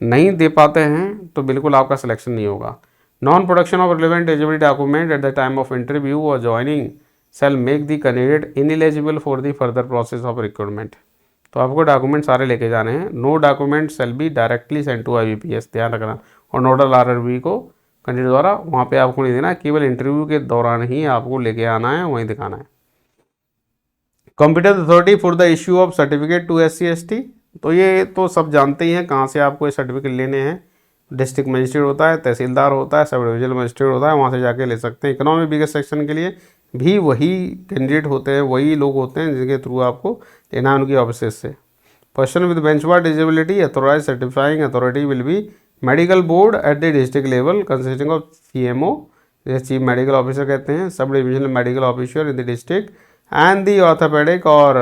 नहीं दे पाते हैं तो बिल्कुल आपका सिलेक्शन नहीं होगा। Non production of relevant eligibility document eight the time of interview और joining shall make the candidate ineligible for the further process of recruitment। तो आपको डॉक्यूमेंट सारे लेके जाने हैं। No document shall be directly sent to IBPS, ध्यान रखना, और नोडल RRB को कैंडिडेट द्वारा वहाँ पे आपको नहीं देना, केवल इंटरव्यू के दौरान ही आपको लेके आना है, वहीं दिखाना है। Competent authority for the issue of certificate to SC/ST, तो ये तो सब जानते ही हैं कहाँ से आपको ये सर्टिफिकेट लेने हैं। डिस्ट्रिक्ट मजिस्ट्रेट होता है, तहसीलदार होता है, सब डिविजनल मजिस्ट्रेट होता है, वहाँ से जाके ले सकते हैं। इकोनॉमिक वीकर सेक्शन के लिए भी वही कैंडिडेट होते हैं, वही लोग होते हैं जिनके थ्रू आपको लेना है उनकी ऑफिस से। Person with benchmark disability authorise certifying authority will be medical board at the district level consisting of CMO, जैसे चीफ मेडिकल ऑफिसर कहते हैं, sub divisional medical officer in the district and the orthopaedic और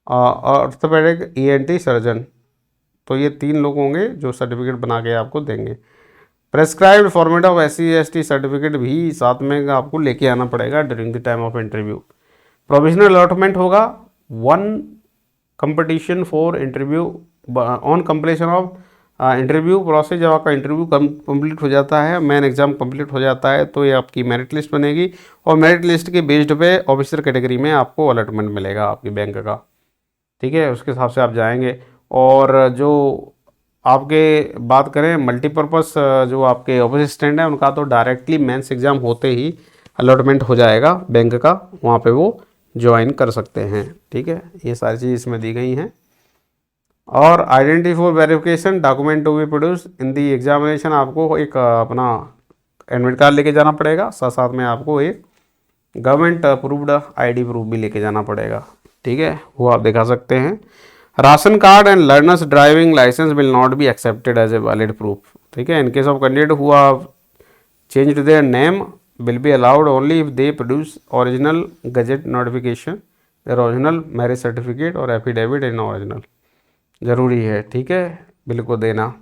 orthopaedic ENT surgeon. तो ये 3 लोग होंगे जो certificate बना के आपको देंगे। Prescribed format of SC/ST certificate भी साथ में आपको लेके आना पड़ेगा during the time of interview. Provisional allotment होगा 1 competition for interview on completion of interview process. जब आपका इंटरव्यू कंप्लीट हो जाता है, मेन एग्जाम कंप्लीट हो जाता है, तो ये आपकी मेरिट लिस्ट बनेगी और मेरिट लिस्ट के बेस्ड पे ऑफिसर कैटेगरी में आपको अलॉटमेंट मिलेगा आपकी बैंक का, ठीक है, उसके हिसाब से आप जाएंगे। और जो आपके बात करें मल्टीपर्पज़ जो आपके ऑफिस असिस्टेंट हैं उनका तो डायरेक्टली मेंस एग्ज़ाम होते ही अलॉटमेंट हो जाएगा बैंक का, वहाँ पे वो ज्वाइन कर सकते हैं, ठीक है। ये सारी चीज़ इसमें दी गई हैं। और identity for verification document to be produce in the examination, आपको एक अपना एडमिट कार्ड लेके जाना पड़ेगा, साथ साथ में आपको एक गवर्नमेंट अप्रूव्ड ID प्रूफ भी लेके जाना पड़ेगा, ठीक है, वो आप दिखा सकते हैं। Ration card and learner's driving licence will not be accepted as a valid proof, ठीक है। In case of candidate who have changed their name will be allowed only if they produce original gazette notification, their original marriage certificate और affidavit in original, ज़रूरी है, ठीक है, बिल्कुल देना।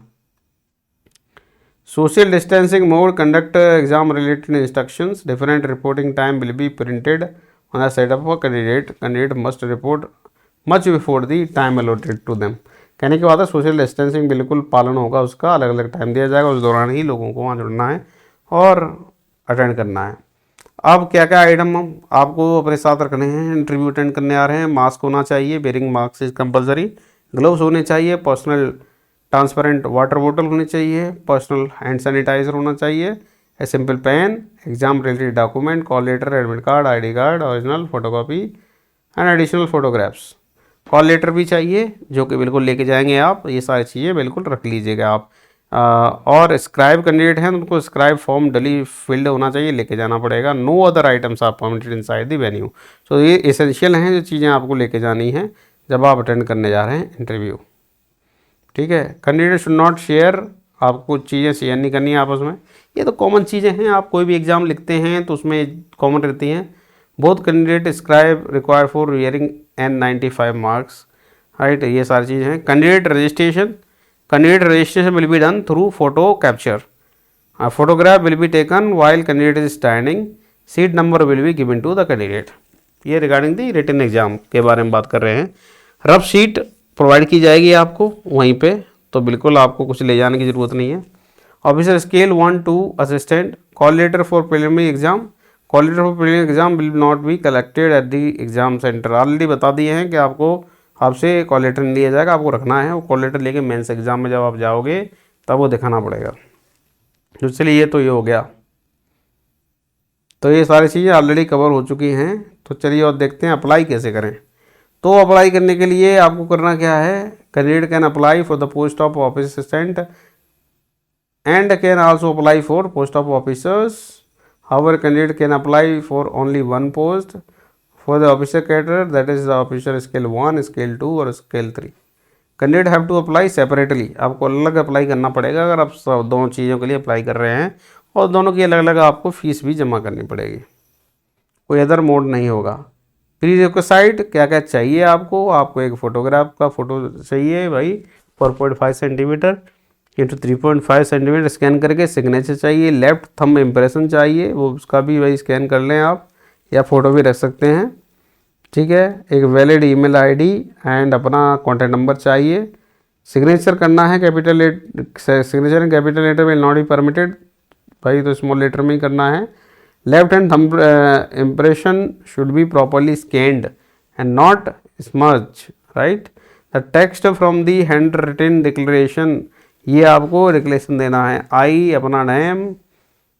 Social distancing mode conduct exam related instructions, different reporting time will be printed on the setup for candidate must report much before the time allotted to them. कहने के बाद सोशल डिस्टेंसिंग बिल्कुल पालन होगा, उसका अलग अलग टाइम दिया जाएगा, उस दौरान ही लोगों को वहाँ जुड़ना है और अटेंड करना है। अब क्या क्या आइटम आपको अपने साथ रखने हैं, इंटरव्यू अटेंड करने आ रहे हैं। मास्क होना चाहिए, bearing mask is compulsory, gloves होने चाहिए, पर्सनल ट्रांसपेरेंट वाटर बोतल होनी चाहिए, पर्सनल हैंड सैनिटाइजर होना चाहिए, a simple pen, exam related document, call letter, admit card, ID card, original photocopy and additional photographs. Call letter भी चाहिए जो कि बिल्कुल लेके जाएंगे आप, ये सारी चीज़ें बिल्कुल रख लीजिएगा आप। और स्क्राइब कैंडिडेट हैं तो उनको स्क्राइब फॉर्म डली फिल्ड होना चाहिए, लेके जाना पड़ेगा। No other items are permitted inside the venue. तो ये एसेंशियल हैं जो चीज़ें आपको लेके जानी हैं जब आप अटेंड करने जा रहे हैं इंटरव्यू। ठीक है, कैंडिडेट शुड नॉट शेयर, आपको चीज़ें शेयर नहीं करनी है आपस में। ये तो कॉमन चीज़ें हैं, आप कोई भी एग्जाम लिखते हैं तो उसमें कॉमन रहती हैं। Both candidate scribe require for wearing N95 masks, right, ये सारी चीज़ें हैं। Candidate registration will be done through photo capture, photograph will be taken while candidate is standing, seat number will be given to the candidate. ये regarding the written exam के बारे में बात कर रहे हैं। रफ शीट प्रोवाइड की जाएगी आपको वहीं पे, तो बिल्कुल आपको कुछ ले जाने की ज़रूरत नहीं है। Officer scale 1 to assistant, call letter for preliminary exam, call letter for preliminary exam will not be collected at the exam centre. Already बता दिए हैं कि आपको आपसे कॉल लेटर नहीं लिया जाएगा, आपको रखना है। वो कॉल लेटर लेके मेंस एग्जाम में जब आप जाओगे तब वो दिखाना पड़ेगा। तो चलिए, ये तो ये हो गया। तो ये सारी चीज़ें ऑलरेडी कवर हो चुकी हैं। तो चलिए और देखते हैं अप्लाई कैसे करें। तो अप्लाई करने के लिए आपको करना क्या है, candidate can apply for the post of office assistant and can also apply for post of officers. However candidate can apply for only one post for the officer cadre, that is the officer scale 1, scale 2 और scale 3। Candidate have to apply separately, आपको अलग apply करना पड़ेगा अगर आप दोनों चीज़ों के लिए अप्लाई कर रहे हैं, और दोनों की अलग अलग आपको फीस भी जमा करनी पड़ेगी, कोई अदर मोड नहीं होगा। प्री रिक्विसाइट क्या क्या चाहिए आपको एक फ़ोटोग्राफ का फ़ोटो चाहिए भाई, 4.5 सेंटीमीटर इंटू 3.5 सेंटीमीटर स्कैन करके, सिग्नेचर चाहिए, लेफ्ट थंब इम्प्रेशन चाहिए, वो उसका भी भाई स्कैन कर लें आप, या फ़ोटो भी रख सकते हैं। ठीक है, एक वैलिड ईमेल आईडी एंड अपना कॉन्टैक्ट नंबर चाहिए। सिग्नेचर करना है capital signature in capital letter will not be permitted, भाई तो स्मॉल लेटर में ही करना है। Left hand thumb impression should be properly scanned and not smudge, right. The text from the hand written declaration, ये आपको डिक्लेरेशन देना है। आई अपना name,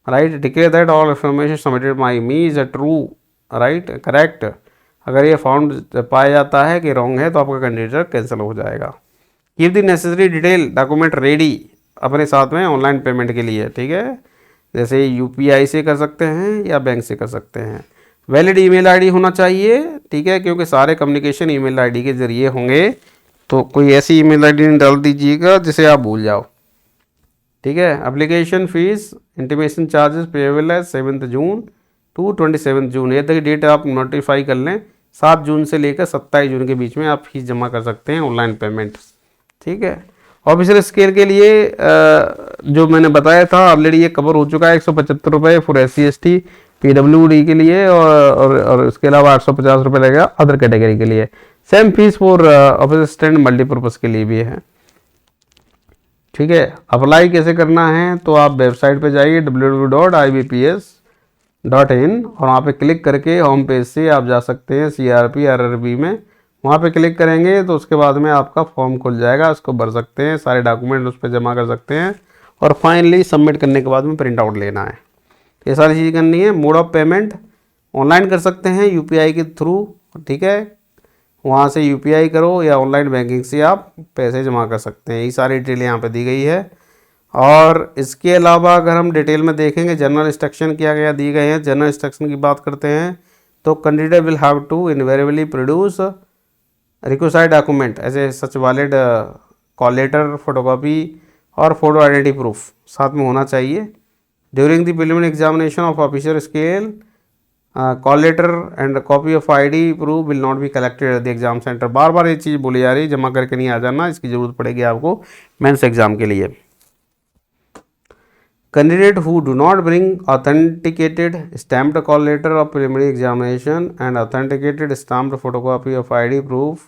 right, declare that all information submitted by me is a true, right, correct. अगर ये found पाया जाता है कि रॉन्ग है तो आपका कैंडिडेट कैंसिल हो जाएगा। Keep the necessary detail document ready अपने साथ में ऑनलाइन पेमेंट के लिए। ठीक है, जैसे यूपीआई से कर सकते हैं या बैंक से कर सकते हैं। वैलिड ईमेल आईडी होना चाहिए, ठीक है, क्योंकि सारे कम्युनिकेशन ईमेल आईडी के जरिए होंगे, तो कोई ऐसी ईमेल आईडी नहीं डाल दीजिएगा जिसे आप भूल जाओ। ठीक है, application fees intimation charges payable है 7 जून टू 27 जून, ये तक डेट आप नोटिफाई कर लें। 7 जून से लेकर 27 जून के बीच में आप फीस जमा कर सकते हैं ऑनलाइन पेमेंट। ठीक है, ऑफिसर स्केल के लिए जो मैंने बताया था ऑलरेडी ये कवर हो चुका है, 175 रुपये फॉर SC/ST PWD के लिए, और इसके अलावा 850 रुपये लगेगा अदर कैटेगरी के लिए। Same fees for office assistant multipurpose के लिए भी है। ठीक है, अप्लाई कैसे करना है, तो आप वेबसाइट पे जाइए www.ibps.in और वहाँ पे क्लिक करके होम पेज से आप जा सकते हैं CRP RRB में। वहाँ पे क्लिक करेंगे तो उसके बाद में आपका फॉर्म खुल जाएगा, उसको भर सकते हैं, सारे डॉक्यूमेंट उस पर जमा कर सकते हैं, और फाइनली सबमिट करने के बाद में प्रिंट आउट लेना है। ये सारी चीज़ करनी है। मोड ऑफ पेमेंट ऑनलाइन कर सकते हैं UPI के थ्रू, ठीक है, वहाँ से UPI करो या ऑनलाइन बैंकिंग से आप पैसे जमा कर सकते हैं। ये सारी डिटेल यहाँ पे दी गई है। और इसके अलावा अगर हम डिटेल में देखेंगे जनरल इंस्ट्रक्शन क्या क्या दिए गए हैं। जनरल इंस्ट्रक्शन की बात करते हैं तो candidate will have to invariably produce requested document as such valid call letter, photocopy और फोटो आइडेंटिटी प्रूफ साथ में होना चाहिए। During the preliminary examination of officer scale call letter and copy of ID proof will not be collected at the exam center. बार बार ये चीज़ बोली जा रही है, जमा करके नहीं आ जाना, इसकी ज़रूरत पड़ेगी आपको मेंस एग्जाम के लिए। Candidate who do not bring authenticated stamped call letter of preliminary examination and authenticated stamped photocopy of ID proof,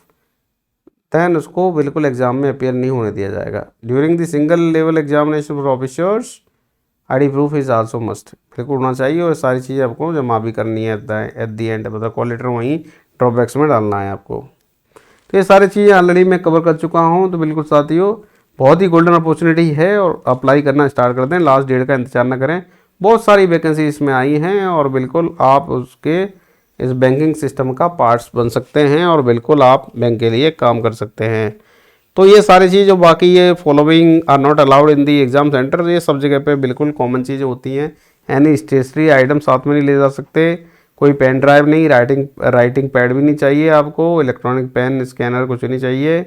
then उसको बिल्कुल एग्जाम में अपीयर नहीं होने दिया जाएगा। During the single level examination for officers ID proof is also must, बिल्कुल होना चाहिए। और सारी चीज़ें आपको जमा भी करनी है एट दी एंड, मतलब कॉल लेटर वहीं ड्रॉपबैक्स में डालना है आपको। तो ये सारी चीज़ें ऑलरेडी मैं कवर कर चुका हूँ। तो बिल्कुल साथियों, बहुत ही गोल्डन अपॉर्चुनिटी है और अप्लाई करना स्टार्ट कर दें, लास्ट डेट का इंतजार ना करें। बहुत सारी वैकेंसी इसमें आई हैं और बिल्कुल आप उसके इस बैंकिंग सिस्टम का पार्ट्स बन सकते हैं और बिल्कुल आप बैंक के लिए काम कर सकते हैं। तो ये सारी चीज़ जो बाकी ये following are not allowed in the exam centre, ये सब जगह पे बिल्कुल कॉमन चीज़ें होती हैं। एनी स्टेशनरी आइटम साथ में नहीं ले जा सकते, कोई पेन ड्राइव नहीं, राइटिंग पैड भी नहीं चाहिए आपको, इलेक्ट्रॉनिक पेन स्कैनर कुछ नहीं चाहिए।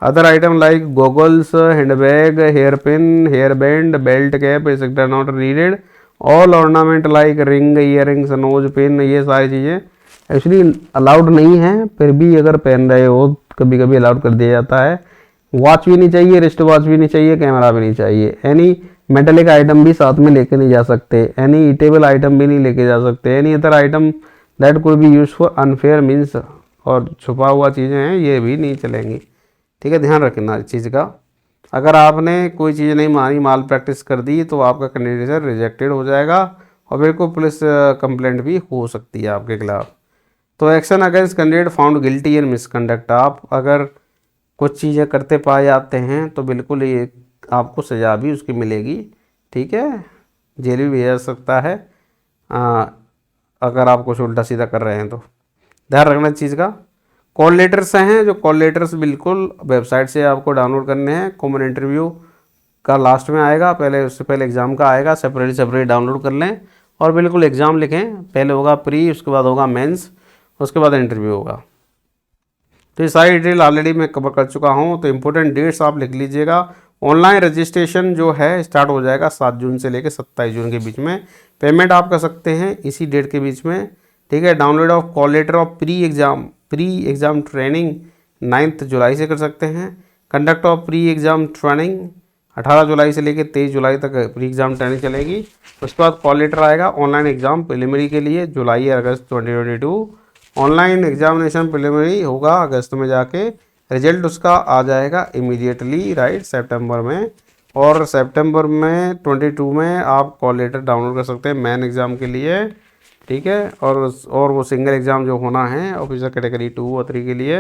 Other item like goggles, handbag, hairpin, hair band, belt cap etcetera not needed. All ornament like ring, earrings, nose pin, ये सारी चीज़ें एक्चुअली अलाउड नहीं है, फिर भी अगर पहन रहे हो कभी कभी अलाउड कर दिया जाता है। वॉच भी नहीं चाहिए, रिस्ट वॉच भी नहीं चाहिए, कैमरा भी नहीं चाहिए। एनी मेटेलिक आइटम भी साथ में लेके नहीं जा सकते, एनी ईटेबल आइटम भी नहीं लेके जा सकते, any other item that could be use for unfair means, और छुपा हुआ चीज़ें हैं ये भी नहीं चलेंगी। ठीक है, ध्यान रखना इस चीज़ का। अगर आपने कोई चीज़ नहीं मानी, माल प्रैक्टिस कर दी, तो आपका कैंडिडेट रिजेक्टेड हो जाएगा और बिल्कुल पुलिस कंप्लेंट भी हो सकती है आपके खिलाफ। तो action against candidate found guilty in misconduct, आप अगर कुछ चीज़ें करते पाए जाते हैं तो बिल्कुल ये आपको सज़ा भी उसकी मिलेगी। ठीक है, जेल भी भेजा सकता है अगर आप कुछ उल्टा सीधा कर रहे हैं तो। ध्यान रखना इस चीज़ का। कॉल लेटर्स हैं, जो कॉल लेटर्स बिल्कुल वेबसाइट से आपको डाउनलोड करने हैं। कॉमन इंटरव्यू का लास्ट में आएगा, पहले उससे पहले एग्ज़ाम का आएगा, सेपरेट डाउनलोड कर लें और बिल्कुल एग्ज़ाम लिखें। पहले होगा प्री, उसके बाद होगा मेंस, उसके बाद इंटरव्यू होगा। तो ये सारी डिटेल ऑलरेडी मैं कवर कर चुका हूँ। तो इम्पोर्टेंट डेट्स आप लिख लीजिएगा। ऑनलाइन रजिस्ट्रेशन जो है स्टार्ट हो जाएगा 7 जून से लेकर 27 जून के बीच में। पेमेंट आप कर सकते हैं इसी डेट के बीच में। ठीक है, download of call letter of pre exam training 9 जुलाई से कर सकते हैं। Conduct of pre exam training 18 जुलाई से लेकर 23 जुलाई तक प्री एग्ज़ाम ट्रेनिंग चलेगी। उसके बाद कॉल लेटर आएगा ऑनलाइन एग्ज़ाम प्रिलिमिनरी के लिए जुलाई या अगस्त 2022। ऑनलाइन एग्जामिनेशन प्रिलिमिनरी होगा अगस्त में, जाके रिजल्ट उसका आ जाएगा इमीडिएटली राइट सितंबर में। और सितंबर में 22 में आप कॉल लेटर डाउनलोड कर सकते हैं मेन एग्ज़ाम के लिए। ठीक है, और वो सिंगल एग्ज़ाम जो होना है ऑफिसर कैटेगरी 2 और 3 के लिए।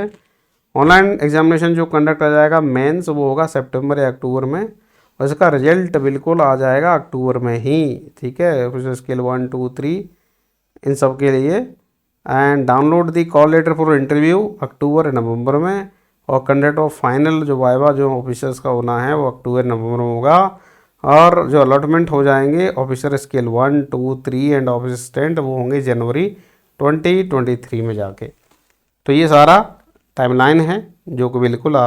ऑनलाइन एग्जामिनेशन जो कंडक्ट आ जाएगा मेंस, वो होगा सितंबर या अक्टूबर में और इसका रिजल्ट बिल्कुल आ जाएगा अक्टूबर में ही। ठीक है, ऑफिसर स्केल 1, 2, 3 इन सब के लिए। And download the call letter for interview October November में। और कंडक्ट ऑफ फाइनल जो वाइवा जो ऑफिसर्स का होना है वो अक्टूबर नवंबर में होगा। और जो अलॉटमेंट हो जाएंगे officer scale 1, 2, 3 and officer assistant वो होंगे जनवरी 2023 में जाके। तो ये सारा टाइमलाइन है जो कि बिल्कुल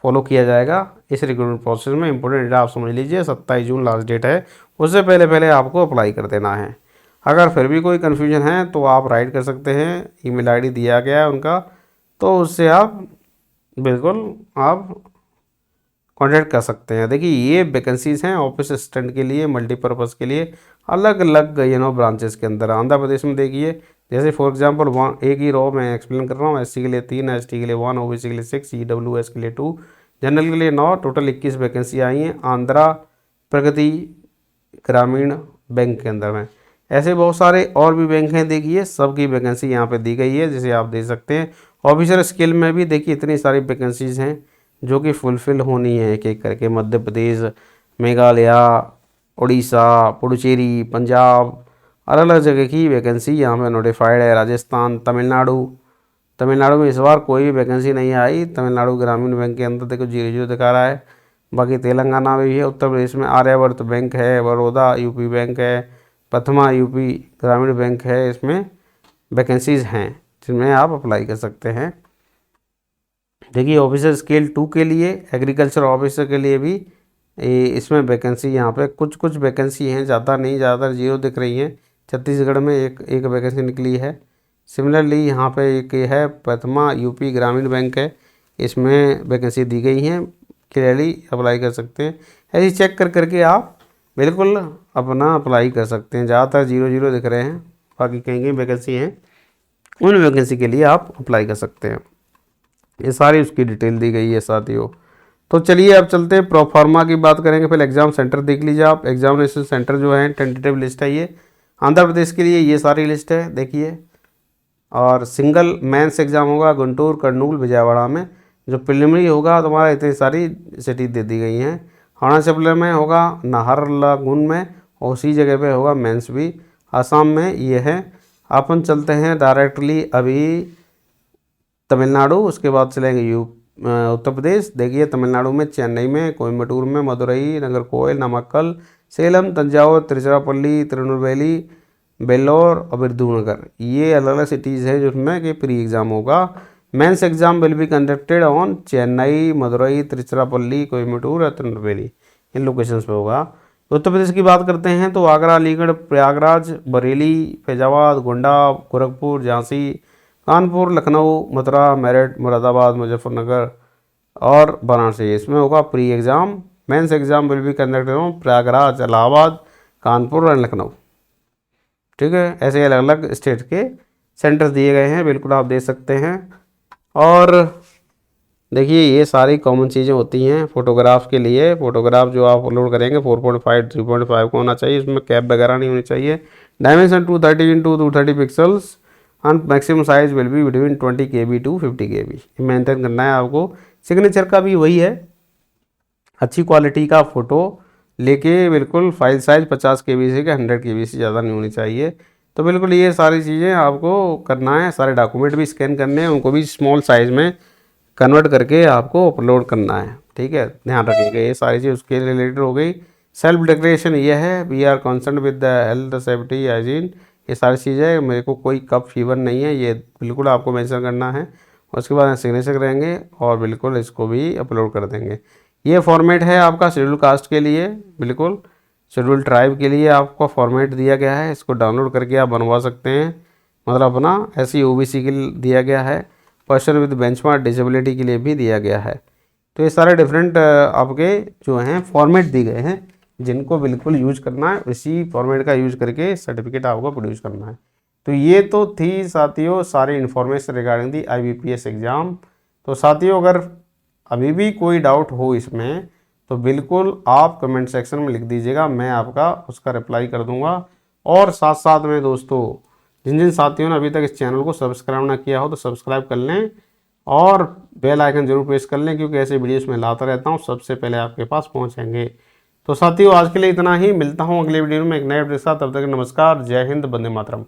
फॉलो किया जाएगा इस रिक्रूटमेंट प्रोसेस में। इंपॉर्टेंट डेटा आप समझ लीजिए, 27 जून लास्ट डेट है, उससे पहले पहले आपको अप्लाई कर देना है। अगर फिर भी कोई कन्फ्यूजन है तो आप राइट कर सकते हैं, ईमेल आईडी दिया गया है उनका, तो उससे आप बिल्कुल आप कांटेक्ट कर सकते हैं। देखिए ये वैकेंसीज़ हैं ऑफिस असिस्टेंट के लिए, मल्टीपर्पज़ के लिए, अलग अलग ब्रांचेस के अंदर। आंध्र प्रदेश में देखिए, जैसे फॉर एग्जांपल एक ही रो मैं एक्सप्लेन कर रहा हूँ, एससी के लिए 3, एसटी के लिए 1, ओबीसी के लिए 6, ईडब्ल्यूएस के लिए 2, जनरल के लिए 9, टोटल 21 वैकेंसी आई हैं आंध्रा प्रगति ग्रामीण बैंक के अंदर में। ऐसे बहुत सारे और भी बैंक हैं, देखिए सबकी वैकेंसी यहाँ पे दी गई है जिसे आप देख सकते हैं। ऑफिसर स्किल में भी देखिए इतनी सारी वैकेंसीज़ हैं जो कि फुलफ़िल होनी है एक एक करके। मध्य प्रदेश, मेघालय, उड़ीसा, पुडुचेरी, पंजाब, अलग अलग जगह की वैकेंसी यहाँ पे नोटिफाइड है। राजस्थान, तमिलनाडु में इस बार कोई भी वैकेंसी नहीं आई। तमिलनाडु ग्रामीण बैंक के अंदर देखो 0 दिखा रहा है। बाकी तेलंगाना में भी है, उत्तर प्रदेश में आर्यावर्त बैंक है, बड़ौदा यूपी बैंक है, प्रथमा यूपी ग्रामीण बैंक है। इसमें वैकेंसीज़ हैं जिनमें आप अप्लाई कर सकते हैं। देखिए ऑफिसर स्केल 2 के लिए, एग्रीकल्चर ऑफिसर के लिए भी इसमें वैकेंसी यहाँ पे कुछ कुछ वैकेंसी हैं, ज़्यादा नहीं, ज़्यादातर 0 दिख रही हैं। छत्तीसगढ़ में एक वैकेंसी निकली है। सिमिलरली यहाँ पे एक है प्रथमा यूपी ग्रामीण बैंक है, इसमें वैकेंसी दी गई हैं, क्लियरली अप्लाई कर सकते हैं। ऐसे चेक कर करके आप बिल्कुल अपना अप्लाई कर सकते हैं। ज़्यादातर 0 दिख रहे हैं, बाकी कहीं कहीं वैकेंसी हैं, उन वैकेंसी के लिए आप अप्लाई कर सकते हैं। ये सारी उसकी डिटेल दी गई है साथियों। तो चलिए अब चलते हैं प्रोफार्मा की बात करेंगे। पहले एग्जाम सेंटर देख लीजिए आप। एग्जामिनेशन सेंटर जो है टेंटेटिव लिस्ट है ये आंध्र प्रदेश के लिए, ये सारी लिस्ट है देखिए। और सिंगल मेंस एग्जाम होगा गुंटूर, कर्नूल, विजयवाड़ा में। जो प्रिलिमिनरी होगा तुम्हारा इतनी सारी सिटी दे दी गई हैं। अरुणाचल में होगा नाहरलगुन में, और उसी जगह पे होगा मेंस भी। आसाम में ये है। अपन चलते हैं डायरेक्टली अभी तमिलनाडु, उसके बाद चलेंगे उत्तर प्रदेश। देखिए तमिलनाडु में चेन्नई में, कोयम्बटूर में, मदुरई, नागरकोइल, नमक्कल, सेलम, तंजावुर, तिरुचिरापल्ली, तिरुनेलवेली, बेल्लोर और विरुधुनगर, ये अलग अलग सिटीज़ हैं जिसमें कि प्री एग्ज़ाम होगा। Mains exam will be conducted on Chennai, Madurai, Tiruchirappalli, Coimbatore और तिरुनेलवेली, इन लोकेशंस पे होगा। उत्तर प्रदेश की बात करते हैं तो आगरा, अलीगढ़, प्रयागराज, बरेली, फैजाबाद, गोंडा, गोरखपुर, झांसी, कानपुर, लखनऊ, मथुरा, मेरठ, मुरादाबाद, मुजफ्फरनगर और वाराणसी, इसमें होगा pre exam. Mains exam will be conducted on Prayagraj, Allahabad, Kanpur और लखनऊ। ठीक है, ऐसे अलग अलग स्टेट के सेंटर्स दिए गए हैं, बिल्कुल आप दे सकते हैं। और देखिए ये सारी कॉमन चीज़ें होती हैं फोटोग्राफ के लिए। फोटोग्राफ जो आप अपलोड करेंगे 4.5 3.5 को होना चाहिए, इसमें कैप वगैरह नहीं होनी चाहिए। Dimension 230x230 pixels and maximum size will be between 20 KB to 50 KB maintain करना है आपको। सिग्नेचर का भी वही है, अच्छी क्वालिटी का फ़ोटो लेके, बिल्कुल फाइल साइज़ 50 KB से 100 KB से ज़्यादा नहीं होनी चाहिए। तो बिल्कुल ये सारी चीज़ें आपको करना है। सारे डॉक्यूमेंट भी स्कैन करने हैं, उनको भी स्मॉल साइज़ में कन्वर्ट करके आपको अपलोड करना है। ठीक है, ध्यान रखिएगा ये सारी चीज़ उसके रिलेटेड हो गई। सेल्फ डिक्लेरेशन ये है, we are concern with the health safety hygiene, ये सारी चीज़ें। मेरे को कोई कफ फीवर नहीं है, ये बिल्कुल आपको मेंशन करना है। उसके बाद सिग्नेचर करेंगे और बिल्कुल इसको भी अपलोड कर देंगे। ये फॉर्मेट है आपका शेड्यूल कास्ट के लिए, बिल्कुल शेड्यूल ट्राइब के लिए आपको फॉर्मेट दिया गया है। इसको डाउनलोड करके आप बनवा सकते हैं, मतलब अपना SC OBC के लिए दिया गया है, पर्सन विद बेंचमार्क डिसेबिलिटी के लिए भी दिया गया है। तो ये सारे डिफरेंट आपके जो हैं फॉर्मेट दिए गए हैं, जिनको बिल्कुल यूज करना है, उसी फॉर्मेट का यूज करके सर्टिफिकेट आपको प्रोड्यूस करना है। तो ये तो थी साथियों सारी information regarding the IBPS exam. तो साथियों अगर अभी भी कोई डाउट हो इसमें तो बिल्कुल आप कमेंट सेक्शन में लिख दीजिएगा, मैं आपका उसका रिप्लाई कर दूंगा। और साथ साथ में दोस्तों जिन जिन साथियों ने अभी तक इस चैनल को सब्सक्राइब ना किया हो तो सब्सक्राइब कर लें और बेल आइकन जरूर प्रेस कर लें, क्योंकि ऐसे वीडियोस में लाता रहता हूँ, सबसे पहले आपके पास पहुँचेंगे। तो साथियों आज के लिए इतना ही, मिलता हूँ अगले वीडियो में एक नए वीडियो के साथ। तब तक नमस्कार, जय हिंद, वंदे मातरम।